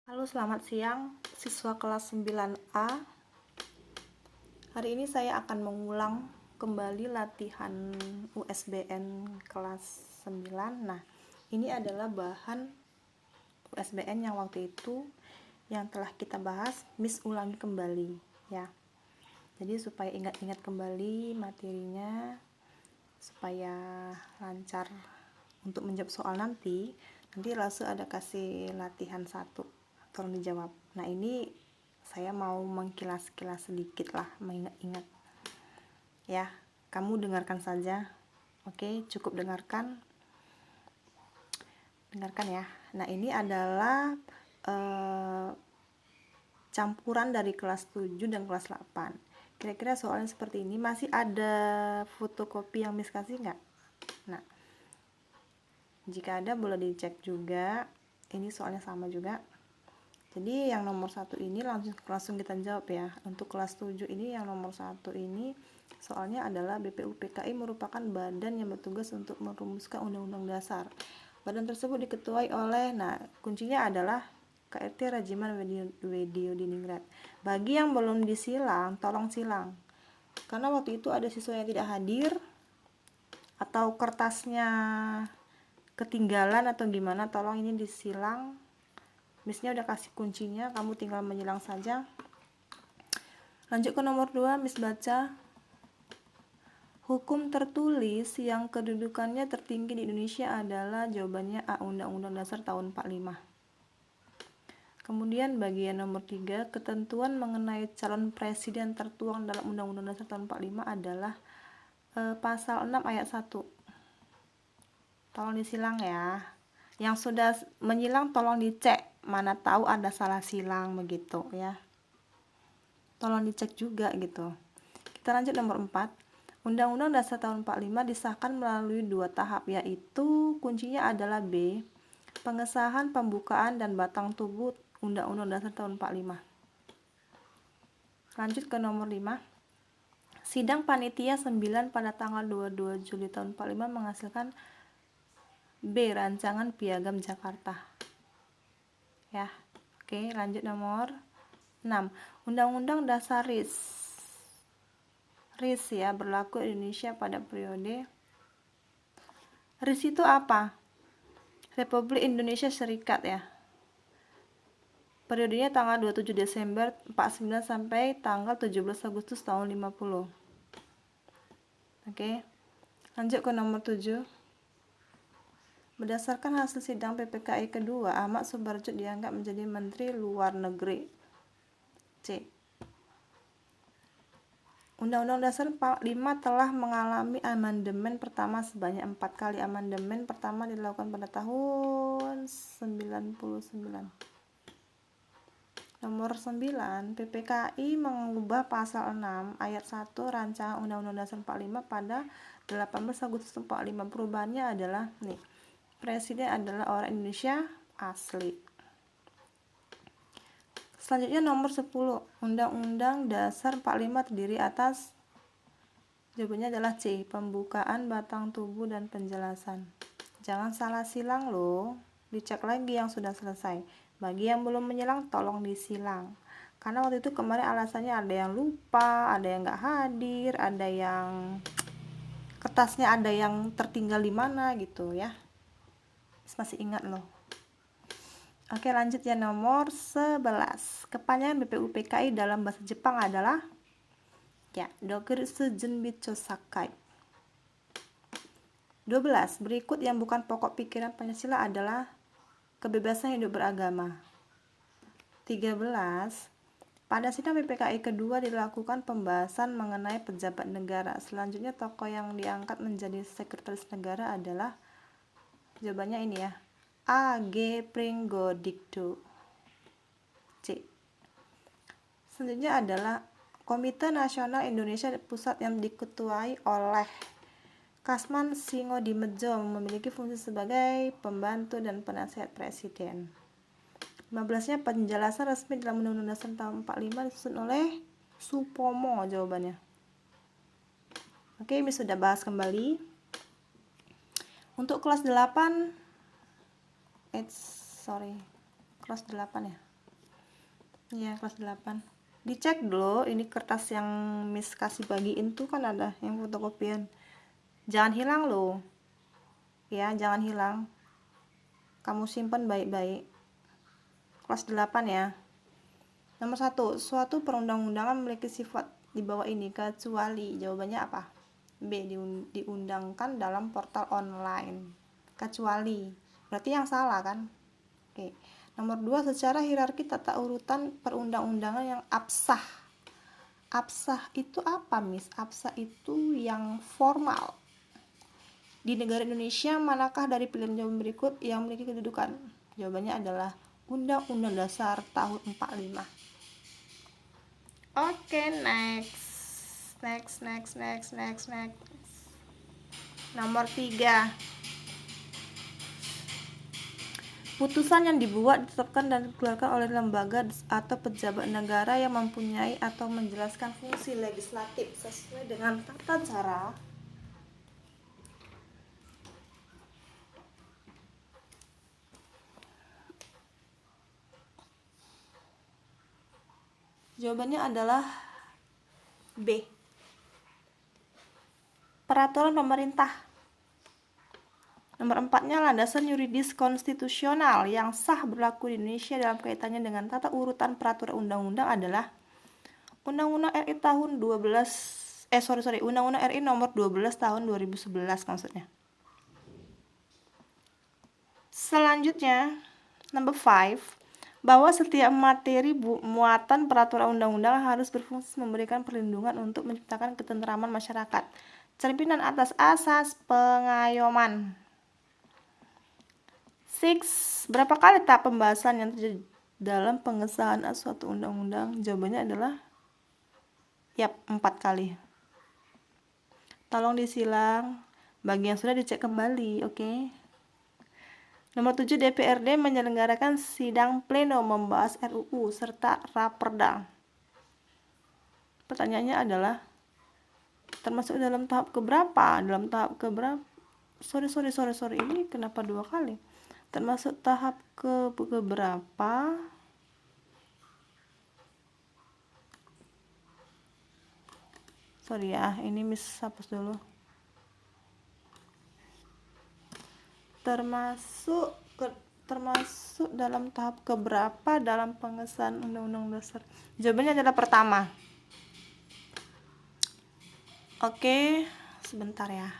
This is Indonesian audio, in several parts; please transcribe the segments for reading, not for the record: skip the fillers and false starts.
Halo, selamat siang siswa kelas 9A. Hari ini saya akan mengulang kembali latihan USBN kelas 9. Nah, ini adalah bahan USBN yang waktu itu yang telah kita bahas, Miss ulangi kembali ya. Jadi supaya ingat-ingat kembali materinya, supaya lancar untuk menjawab soal nanti langsung ada kasih latihan 1, tolong dijawab. Nah, ini saya mau mengkilas-kilas sedikit lah, mengingat-ingat ya. Kamu dengarkan saja, oke? Cukup dengarkan ya. Nah, ini adalah campuran dari kelas 7 dan kelas 8. Kira-kira soalnya seperti ini. Masih ada fotokopi yang Miss kasih nggak? Nah, jika ada boleh dicek juga. Ini soalnya sama juga. Jadi yang nomor 1 ini langsung kita jawab ya. Untuk kelas 7 ini yang nomor 1 ini soalnya adalah BPUPKI merupakan badan yang bertugas untuk merumuskan undang-undang dasar. Badan tersebut diketuai oleh, nah kuncinya adalah KRT Rajiman Weddiodiningrat. Bagi yang belum disilang, tolong silang. Karena waktu itu ada siswa yang tidak hadir atau kertasnya ketinggalan atau gimana, tolong ini disilang. Missnya udah kasih kuncinya, kamu tinggal menyilang saja. Lanjut ke nomor 2, Miss baca. Hukum tertulis yang kedudukannya tertinggi di Indonesia adalah, jawabannya A, Undang-Undang Dasar tahun 45. Kemudian bagian nomor 3, ketentuan mengenai calon presiden tertuang dalam Undang-Undang Dasar tahun 45 adalah pasal 6 ayat 1. Tolong disilang ya. Yang sudah menyilang tolong dicek, mana tahu ada salah silang begitu ya. Tolong dicek juga gitu. Kita lanjut nomor 4. Undang-Undang Dasar tahun 45 disahkan melalui 2 tahap, yaitu kuncinya adalah B, pengesahan, pembukaan, dan batang tubuh Undang-Undang Dasar tahun 45. Lanjut ke nomor 5. Sidang Panitia 9 pada tanggal 22 Juli tahun 45 menghasilkan B, Rancangan Piagam Jakarta. Ya. Oke, lanjut nomor 6. Undang-Undang Dasar RIS ya, berlaku Indonesia pada periode. RIS itu apa? Republik Indonesia Serikat ya. Periodenya tanggal 27 Desember 49 sampai tanggal 17 Agustus tahun 50. Oke. Lanjut ke nomor 7. Berdasarkan hasil sidang PPKI kedua, Ahmad Subarjo dianggap menjadi Menteri Luar Negeri. C. Undang-Undang Dasar 45 telah mengalami amandemen pertama sebanyak 4 kali. Amandemen pertama dilakukan pada tahun 99. Nomor 9, PPKI mengubah pasal 6 ayat 1 rancangan Undang-Undang Dasar 45 pada 18 Agustus 45. Perubahannya adalah nih, presiden adalah orang Indonesia asli. Selanjutnya nomor 10, Undang-Undang Dasar 45 terdiri atas, jawabannya adalah C, pembukaan, batang tubuh, dan penjelasan. Jangan salah silang loh, dicek lagi yang sudah selesai. Bagi yang belum menyilang tolong disilang. Karena waktu itu kemarin alasannya ada yang lupa, ada yang nggak hadir, ada yang kertasnya ada yang tertinggal di mana gitu ya. Masih ingat loh. Oke, lanjut ya, nomor 11. Kepanjangan BPUPKI dalam bahasa Jepang adalah ya, Dokuritsu Junbitsu Sakai. 12. Berikut yang bukan pokok pikiran Pancasila adalah kebebasan hidup beragama. 13. Pada sidang PPKI kedua dilakukan pembahasan mengenai pejabat negara. Selanjutnya tokoh yang diangkat menjadi sekretaris negara adalah, jawabannya ini ya, A. G. Pringgodikdo. C. Selanjutnya adalah Komite Nasional Indonesia Pusat yang diketuai oleh Kasman Singodimedjo, memiliki fungsi sebagai pembantu dan penasihat presiden. 15-nya penjelasan resmi dalam Undang-Undang Dasar tahun 45 disusun oleh Supomo, jawabannya. Oke, ini sudah bahas kembali. Untuk kelas 8 kelas 8 ya. Ya, kelas 8. Dicek dulu, ini kertas yang Miss kasih bagiin tuh kan ada yang fotokopian. Jangan hilang loh. Ya, jangan hilang. Kamu simpan baik-baik. Kelas 8 ya. Nomor 1, suatu perundang-undangan memiliki sifat di bawah ini kecuali. Jawabannya apa? B. Diundangkan dalam portal online. Kecuali. Berarti yang salah kan? Oke. Nomor 2, secara hierarki tata urutan perundang-undangan yang absah. Absah itu apa, Miss? Absah itu yang formal. Di negara Indonesia, manakah dari pilihan jawaban berikut yang memiliki kedudukan? Jawabannya adalah Undang-Undang Dasar tahun 45. Oke, next. Nomor 3. Putusan yang dibuat, ditetapkan, dan dikeluarkan oleh lembaga atau pejabat negara yang mempunyai atau menjelaskan fungsi legislatif sesuai dengan tata cara jawabannya adalah B. Peraturan pemerintah. Nomor 4-nya landasan yuridis konstitusional yang sah berlaku di Indonesia dalam kaitannya dengan tata urutan peraturan undang-undang adalah Undang-Undang RI tahun Undang-Undang RI nomor 12 tahun 2011 maksudnya. Selanjutnya, number 5, bahwa setiap materi muatan peraturan undang-undang harus berfungsi memberikan perlindungan untuk menciptakan ketentraman masyarakat. Cerminan atas asas pengayoman. 6. Berapa kali tahap pembahasan yang terjadi dalam pengesahan suatu undang-undang? Jawabannya adalah 4 kali. Tolong disilang bagi yang sudah dicek kembali, oke? Nomor 7, DPRD menyelenggarakan sidang pleno membahas RUU serta Raperda. Pertanyaannya adalah termasuk dalam tahap keberapa? Dalam tahap keberapa? Sorry, ini kenapa 2 kali? Termasuk tahap keberapa? Sorry ya, ini Miss hapus dulu. Termasuk dalam tahap keberapa dalam pengesahan Undang-Undang Dasar? Jawabannya adalah pertama. Oke, sebentar ya.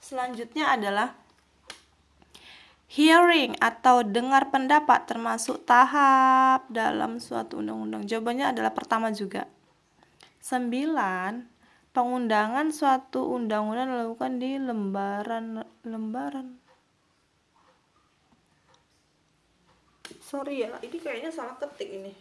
Selanjutnya adalah hearing atau dengar pendapat termasuk tahap dalam suatu undang-undang. Jawabannya adalah pertama juga. 9. Pengundangan suatu undang-undang dilakukan di lembaran. Sorry ya, ini kayaknya salah ketik ini.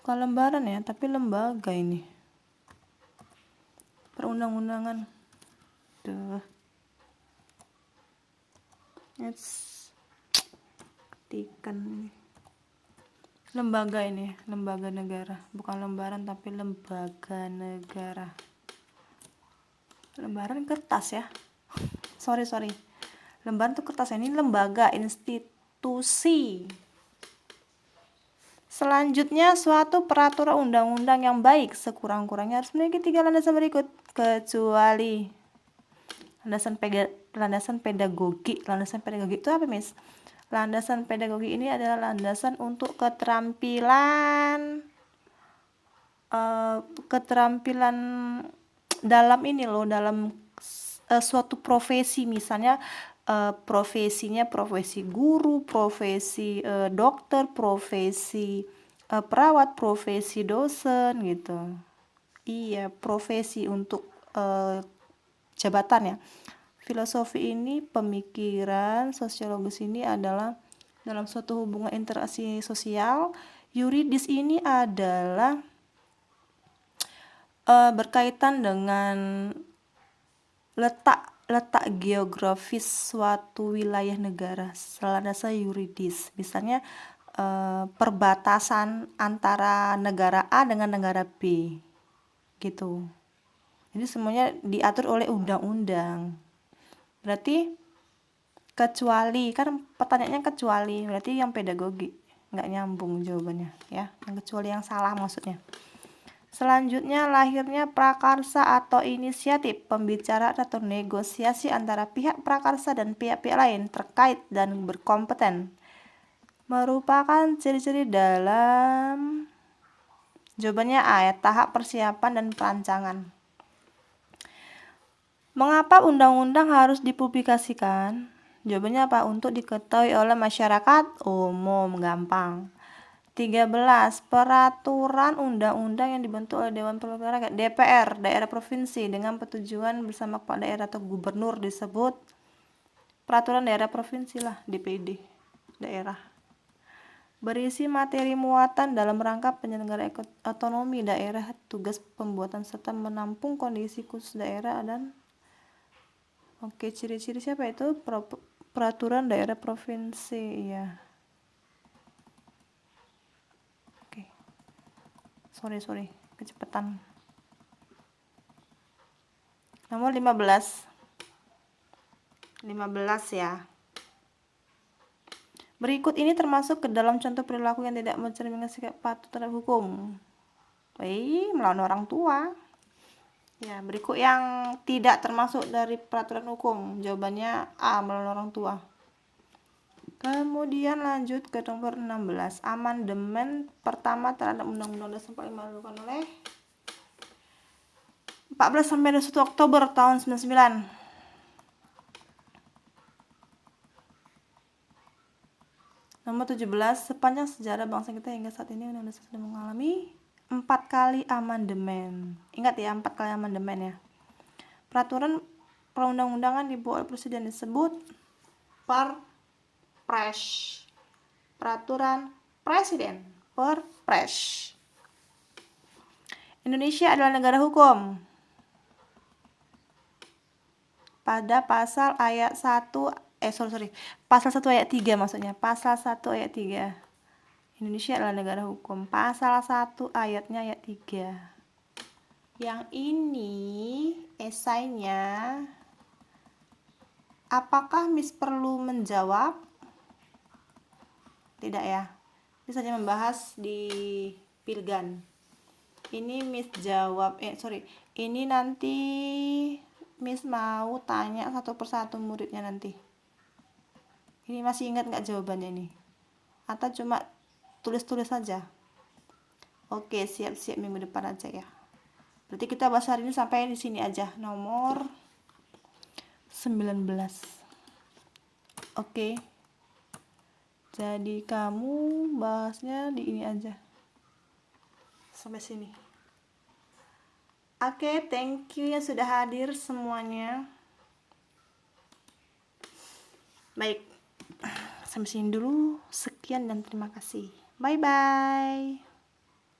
Bukan lembaran ya, tapi lembaga ini. Perundang-undangan. Ketikan ini. Lembaga ini, lembaga negara. Bukan lembaran tapi lembaga negara. Lembaran kertas ya. Sorry. Lembaran itu kertas, ini lembaga, institusi. Selanjutnya, suatu peraturan undang-undang yang baik sekurang-kurangnya harus memiliki 3 landasan berikut, kecuali landasan pedagogi. Landasan pedagogi itu apa, Miss? Landasan pedagogi ini adalah landasan untuk keterampilan dalam ini loh, dalam suatu profesi, misalnya profesinya profesi guru, profesi dokter, profesi perawat, profesi dosen gitu. Iya, profesi untuk jabatan ya. Filosofi ini, pemikiran sosiologis ini adalah dalam suatu hubungan interaksi sosial. Yuridis ini adalah berkaitan dengan letak geografis suatu wilayah negara, landasan yuridis. Misalnya perbatasan antara negara A dengan negara B gitu. Jadi semuanya diatur oleh undang-undang. Berarti kecuali, kan pertanyaannya kecuali, berarti yang pedagogi, nggak nyambung jawabannya ya, yang kecuali yang salah maksudnya. Selanjutnya, lahirnya prakarsa atau inisiatif pembicaraan atau negosiasi antara pihak prakarsa dan pihak-pihak lain terkait dan berkompeten merupakan ciri-ciri dalam, jawabannya A ya, tahap persiapan dan perancangan. Mengapa undang-undang harus dipublikasikan? Jawabannya apa? Untuk diketahui oleh masyarakat umum, gampang. 13. Peraturan undang-undang yang dibentuk oleh Dewan Perwakilan Rakyat DPR daerah provinsi dengan persetujuan bersama kepala daerah atau gubernur disebut peraturan daerah provinsi lah, DPD daerah. Berisi materi muatan dalam rangka penyelenggara otonomi daerah, tugas pembuatan serta menampung kondisi khusus daerah dan ciri-ciri siapa itu? Peraturan daerah provinsi ya. Sorry, kecepatan. Nomor 15 ya. Berikut ini termasuk ke dalam contoh perilaku yang tidak mencerminkan sikap patuh terhadap hukum. Melawan orang tua. Ya, berikut yang tidak termasuk dari peraturan hukum. Jawabannya A, melawan orang tua. Kemudian lanjut ke nomor 16. Amandemen pertama terhadap Undang-Undang Dasar 45 dilakukan oleh 14 sampai 21 Oktober tahun 99. Nomor 17. Sepanjang sejarah bangsa kita hingga saat ini Undang-Undang Dasar sudah mengalami 4 kali amandemen. Ingat ya, 4 kali amandemen ya. Peraturan perundang-undangan dibuat oleh presiden disebut Perpres. Peraturan presiden, Perpres. Indonesia adalah negara hukum. Pada pasal ayat 1 pasal 1 ayat 3 maksudnya. Pasal 1 ayat 3. Indonesia adalah negara hukum. Pasal 1 ayatnya ayat 3. Yang ini esainya, apakah Miss perlu menjawab? Tidak ya. Ini saja membahas di Pilgan. Ini Miss jawab, ini nanti Miss mau tanya satu persatu muridnya nanti. Ini masih ingat nggak jawabannya ini? Atau cuma tulis-tulis saja? Oke, siap-siap minggu depan aja ya. Berarti kita bahas hari ini sampai di sini aja. Nomor 19. Oke. Jadi kamu bahasnya di ini aja. Sampai sini. Oke, thank you yang sudah hadir semuanya. Baik. Sampai sini dulu. Sekian dan terima kasih. Bye-bye.